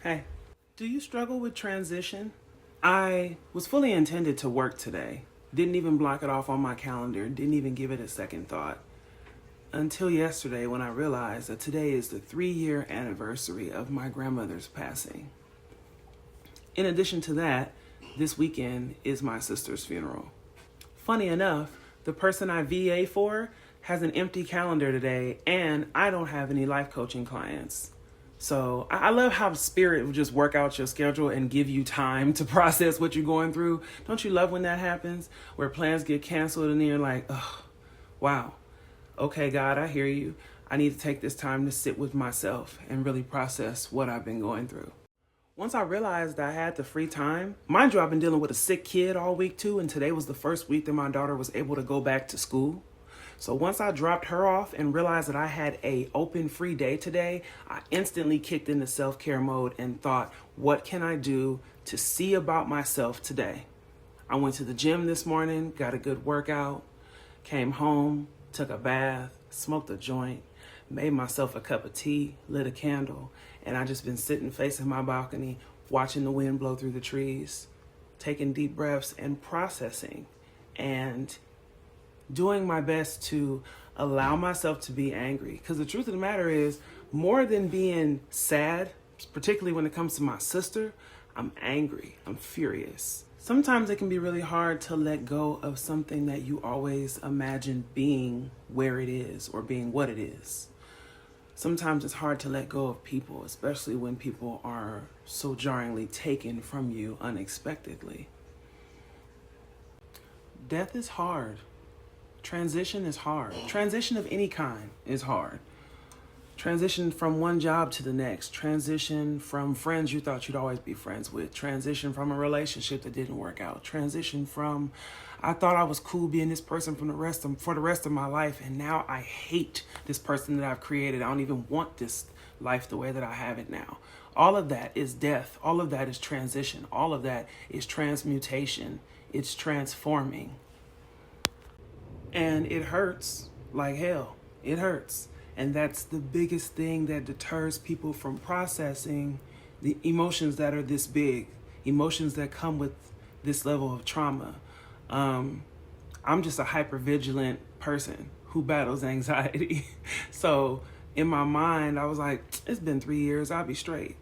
Hey, do you struggle with transition? I was fully intended to work today. Didn't even block it off on my calendar, didn't even give it a second thought. Until yesterday when I realized that today is the 3-year anniversary of my grandmother's passing. In addition to that, this weekend is my sister's funeral. Funny enough, the person I VA for has an empty calendar today, and I don't have any life coaching clients. So I love how Spirit will just work out your schedule and give you time to process what you're going through. Don't you love when that happens? Where plans get canceled and then you're like, oh, wow. Okay, God, I hear you. I need to take this time to sit with myself and really process what I've been going through. Once I realized I had the free time, mind you, I've been dealing with a sick kid all week too, and today was the first week that my daughter was able to go back to school. So once I dropped her off and realized that I had a open free day today, I instantly kicked into self-care mode and thought, what can I do to see about myself today? I went to the gym this morning, got a good workout, came home, took a bath, smoked a joint, made myself a cup of tea, lit a candle, and I just been sitting facing my balcony, watching the wind blow through the trees, taking deep breaths and processing and doing my best to allow myself to be angry. Because the truth of the matter is, more than being sad, particularly when it comes to my sister, I'm angry, I'm furious. Sometimes it can be really hard to let go of something that you always imagined being where it is or being what it is. Sometimes it's hard to let go of people, especially when people are so jarringly taken from you unexpectedly. Death is hard. Transition is hard. Transition of any kind is hard. Transition from one job to the next. Transition from friends you thought you'd always be friends with. Transition from a relationship that didn't work out. Transition from, I thought I was cool being this person for the rest of my life, and now I hate this person that I've created. I don't even want this life the way that I have it now. All of that is death. All of that is transition. All of that is transmutation. It's transforming. And it hurts like hell. It hurts. And that's the biggest thing that deters people from processing the emotions that are this big, emotions that come with this level of trauma. I'm just a hypervigilant person who battles anxiety. So in my mind, I was like, it's been 3 years, I'll be straight.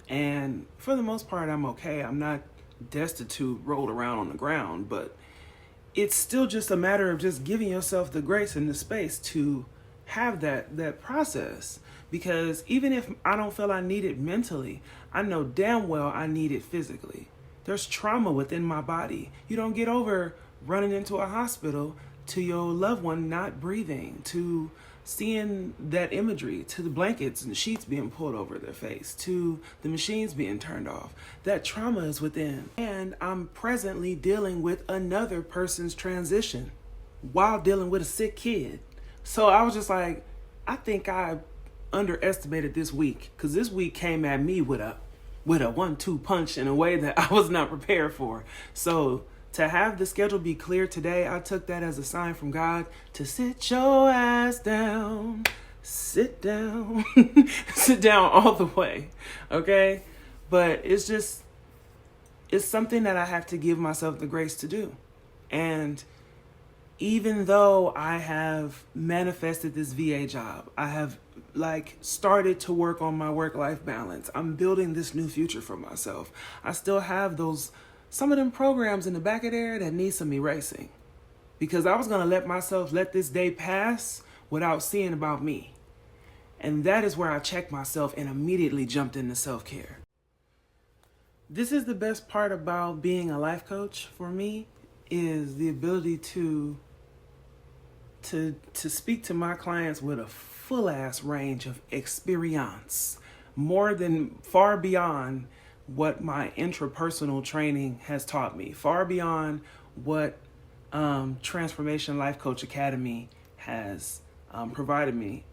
And for the most part, I'm okay. I'm not destitute, rolled around on the ground, but it's still just a matter of just giving yourself the grace and the space to have that process. Because even if I don't feel I need it mentally, I know damn well I need it physically. There's trauma within my body. You don't get over running into a hospital to your loved one not breathing, to seeing that imagery, to the blankets and the sheets being pulled over their face, to the machines being turned off. That trauma is within. And I'm presently dealing with another person's transition while dealing with a sick kid. So I was just like, I think I underestimated this week, because this week came at me with a 1-2 punch in a way that I was not prepared for. So to have the schedule be clear today, I took that as a sign from God to sit your ass down, sit down, sit down all the way, okay? But it's something that I have to give myself the grace to do. And even though I have manifested this VA job, I have started to work on my work-life balance, I'm building this new future for myself, I still have some of them programs in the back of there that need some erasing. Because I was going to let this day pass without seeing about me. And that is where I checked myself and immediately jumped into self-care. This is the best part about being a life coach for me, is the ability to speak to my clients with a full ass range of experience, far beyond what my intrapersonal training has taught me, far beyond what Transformation Life Coach Academy has provided me.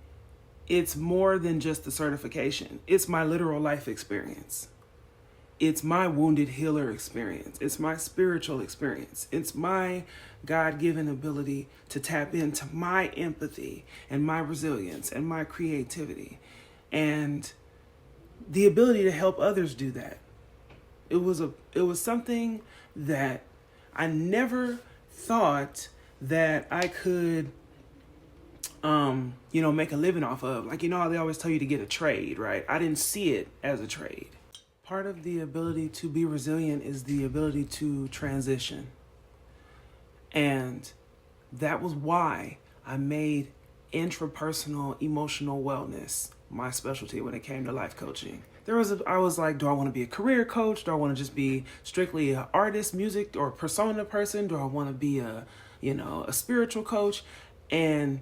It's more than just the certification. It's my literal life experience. It's my wounded healer experience. It's my spiritual experience. It's my God-given ability to tap into my empathy and my resilience and my creativity. And the ability to help others do that. It was something that I never thought that I could make a living off of. Like, how they always tell you to get a trade, right? I didn't see it as a trade. Part of the ability to be resilient is the ability to transition. And that was why I made intrapersonal emotional wellness my specialty when it came to life coaching. I was like, do I want to be a career coach? Do I want to just be strictly an artist, music, or persona person? Do I want to be a spiritual coach? And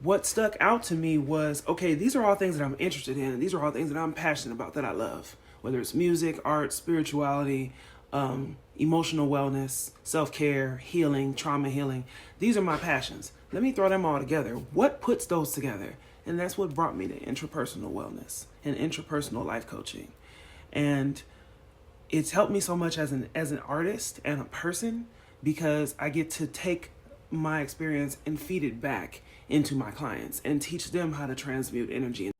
what stuck out to me was, okay, these are all things that I'm interested in. These are all things that I'm passionate about, that I love. Whether it's music, art, spirituality, emotional wellness, self-care, healing, trauma healing. These are my passions. Let me throw them all together. What puts those together? And that's what brought me to intrapersonal wellness and intrapersonal life coaching. And it's helped me so much as an artist and a person, because I get to take my experience and feed it back into my clients and teach them how to transmute energy.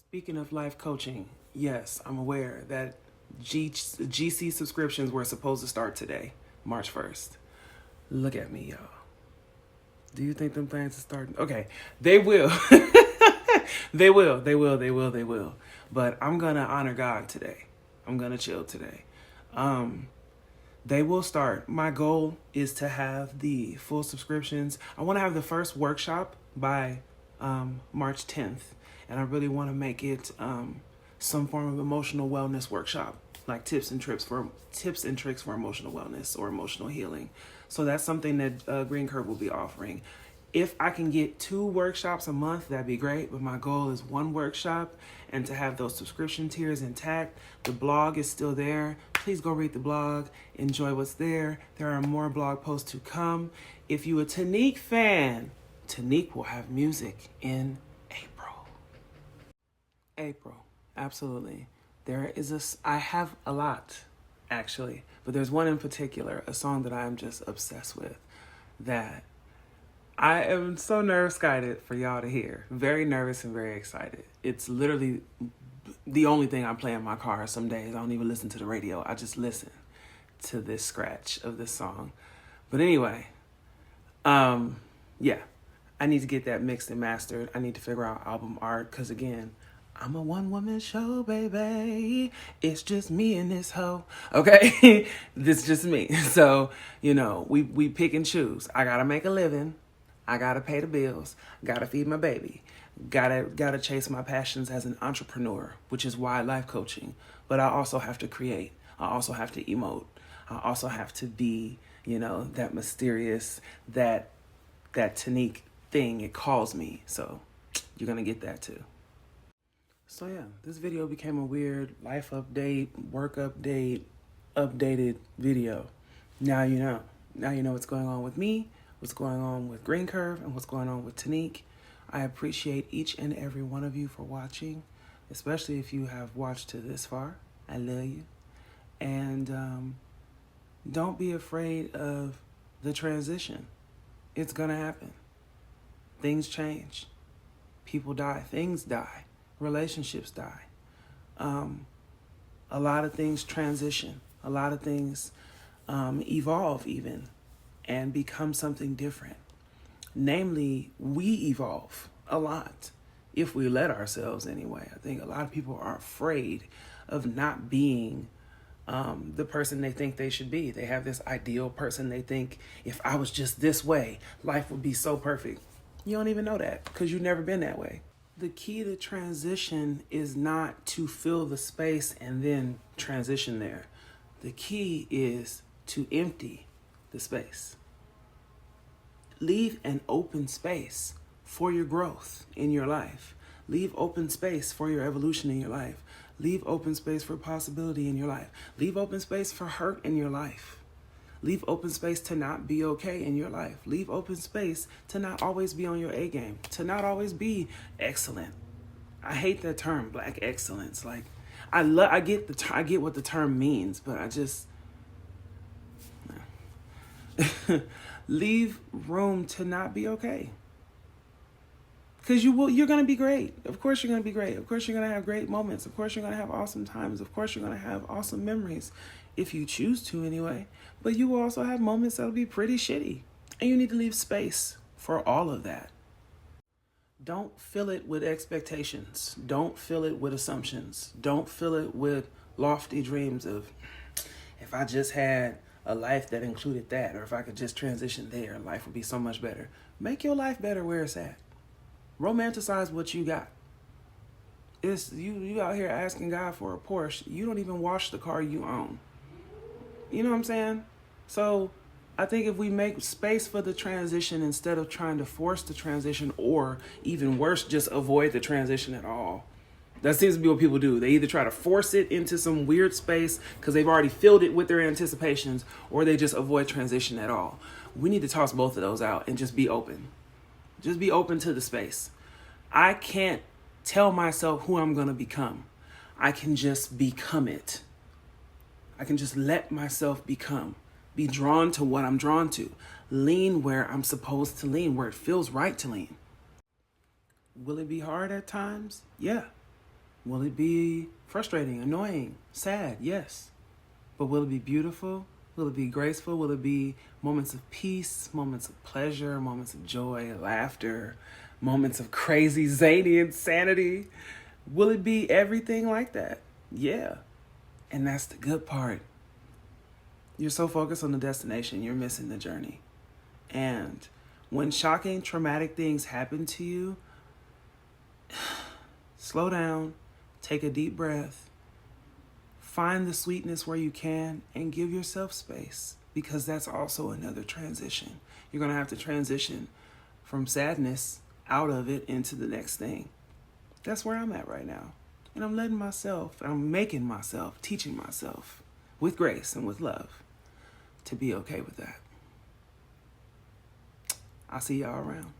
Speaking of life coaching, yes, I'm aware that GC subscriptions were supposed to start today, March 1st. Look at me, y'all. Do you think them things are starting? Okay, they will. They will. But I'm going to honor God today. I'm going to chill today. They will start. My goal is to have the full subscriptions. I want to have the first workshop by March 10th. And I really want to make it some form of emotional wellness workshop, like tips and tricks for emotional wellness or emotional healing. So that's something that Green Curve will be offering. If I can get 2 workshops a month, that'd be great. But my goal is 1 workshop, and to have those subscription tiers intact. The blog is still there. Please go read the blog. Enjoy what's there. There are more blog posts to come. If you're a Tanique fan, Tanique will have music in April. Absolutely. I have a lot, actually. But there's one in particular, a song that I'm just obsessed with, that I am so nerve-skited for y'all to hear. Very nervous and very excited. It's literally the only thing I play in my car some days. I don't even listen to the radio. I just listen to this scratch of this song. But anyway, yeah, I need to get that mixed and mastered. I need to figure out album art, because again, I'm a one-woman show, baby. It's just me and this hoe. Okay? This is just me. So, we pick and choose. I gotta make a living. I gotta pay the bills. Gotta feed my baby. Gotta chase my passions as an entrepreneur, which is why life coaching. But I also have to create. I also have to emote. I also have to be, that mysterious, that Tanique thing it calls me. So you're gonna get that too. So yeah, this video became a weird life update, work update, updated video. Now you know. Now you know what's going on with me, what's going on with Green Curve, and what's going on with Tanique. I appreciate each and every one of you for watching, especially if you have watched to this far. I love you. And don't be afraid of the transition. It's gonna happen. Things change. People die. Things die. Relationships die. A lot of things transition. A lot of things evolve even and become something different. Namely, we evolve a lot if we let ourselves anyway. I think a lot of people are afraid of not being the person they think they should be. They have this ideal person. They think, if I was just this way, life would be so perfect. You don't even know that because you've never been that way. The key to transition is not to fill the space and then transition there. The key is to empty the space. Leave an open space for your growth in your life. Leave open space for your evolution in your life. Leave open space for possibility in your life. Leave open space for hurt in your life. Leave open space to not be okay in your life. Leave open space to not always be on your A game, to not always be excellent. I hate that term, Black excellence. Like, I get what the term means, but I just leave room to not be okay. Because you're going to be great. Of course you're going to be great. Of course you're going to have great moments. Of course you're going to have awesome times. Of course you're going to have awesome memories, if you choose to anyway. But you will also have moments that'll be pretty shitty. And you need to leave space for all of that. Don't fill it with expectations. Don't fill it with assumptions. Don't fill it with lofty dreams of, if I just had a life that included that, or if I could just transition there, life would be so much better. Make your life better where it's at. Romanticize what you got. It's you out here asking God for a Porsche. You don't even wash the car you own. You know what I'm saying? So I think if we make space for the transition instead of trying to force the transition, or even worse, just avoid the transition at all. That seems to be what people do. They either try to force it into some weird space because they've already filled it with their anticipations, or they just avoid transition at all. We need to toss both of those out and just be open. Just be open to the space. I can't tell myself who I'm going to become. I can just become it. I can just let myself become. Be drawn to what I'm drawn to. Lean where I'm supposed to lean, where it feels right to lean. Will it be hard at times? Yeah. Will it be frustrating, annoying, sad? Yes. But will it be beautiful? Will it be graceful? Will it be moments of peace, moments of pleasure, moments of joy, laughter, moments of crazy, zany insanity? Will it be everything like that? Yeah. And that's the good part. You're so focused on the destination, you're missing the journey. And when shocking, traumatic things happen to you, slow down, take a deep breath, find the sweetness where you can, and give yourself space, because that's also another transition. You're going to have to transition from sadness out of it into the next thing. That's where I'm at right now. And I'm making myself, teaching myself with grace and with love to be okay with that. I'll see y'all around.